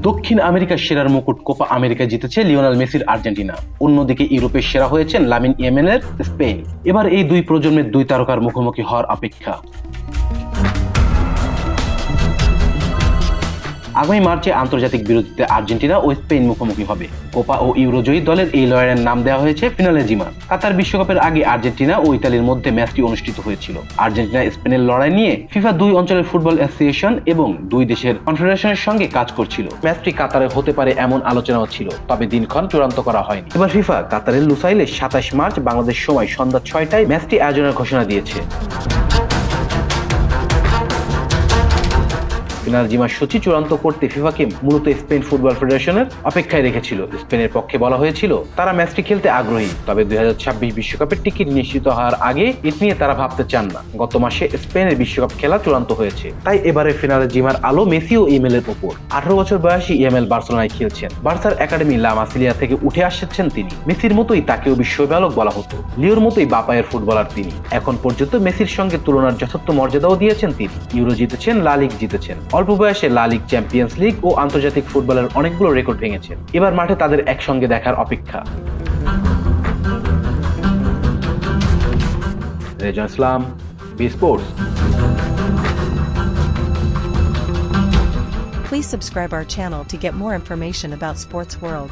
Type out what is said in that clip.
দক্ষিণ আমেরিকার সেরার মুকুট কোপা আমেরিকা জিতেছে লিওনেল মেসির আর্জেন্টিনা। অন্যদিকে ইউরোপের সেরা হয়েছেন লামিন ইয়ামালের স্পেন। এবার এই দুই প্রজন্মের দুই তারকার মুখোমুখি হওয়ার অপেক্ষা। আগামী মার্চে আন্তর্জাতিক বিরতিতে আর্জেন্টিনা ও স্পেন মুখোমুখি হবে। কোপা ও ইউরোজয়ী দলের এই লড়াইয়ের নাম দেওয়া হয়েছে ফিনালে জিমা। কাতার বিশ্বকাপের আগে আর্জেন্টিনা ও ইতালির মধ্যে ম্যাচটি অনুষ্ঠিত হয়েছিল। আর্জেন্টিনা স্পেনের লড়াই নিয়ে ফিফা দুই অঞ্চলের ফুটবল অ্যাসোসিয়েশন এবং দুই দেশের কনফেডারেশনের সঙ্গে কাজ করছিল। ম্যাচটি কাতারে হতে পারে এমন আলোচনাও ছিল, তবে দিনক্ষণ চূড়ান্ত করা হয়নি। এবার ফিফা কাতারের লুসাইলে 27 মার্চ বাংলাদেশ সময় সন্ধ্যা 6টায় ম্যাচটি আয়োজনের ঘোষণা দিয়েছে। ফিনাল জিমার সূচি চূড়ান্ত করতে ফিফাকে মূলত স্পেন ফুটবল ফেডারেশনের অপেক্ষায় রেখেছিল। স্পেনের পক্ষে বলা হয়েছিল তারা ম্যাচটি খেলতে আগ্রহী, তবে 2026 বিশ্বকাপের টিকিট নিশ্চিত হওয়ার আগে এটি নিয়ে তারা ভাবতে চান না। গত মাসে স্পেনের বিশ্বকাপ খেলা চূড়ান্ত হয়েছে, তাই এবারে ফিনালে জিমার আলো মেসি ও ইমেলের উপর। 18 বছর বয়সী ইএমএল বার্সেলোনায় খেলছেন। বার্সার একাডেমি লা মাসিলিয়া থেকে উঠে আসছেন তিনি। মেসির মতোই তাকেও বিশ্ববালক বলা হতো। লিওর মতোই বাপায়ের ফুটবলার তিনি। এখন পর্যন্ত মেসির সঙ্গে তুলনার যথার্থ মর্যাদাও দিয়েছেন তিনি। ইউরো জিতেছেন, লা লিগ জিতেছেন। অল্প বয়সে লা লিগ, চ্যাম্পিয়ন্স লিগ ও আন্তর্জাতিক ফুটবলের অনেকগুলো রেকর্ড ভেঙেছেন। এবার মাঠে তাদের একসঙ্গে দেখার অপেক্ষা। Rejon Islam, B sports. Please subscribe our channel to get more information about sports world.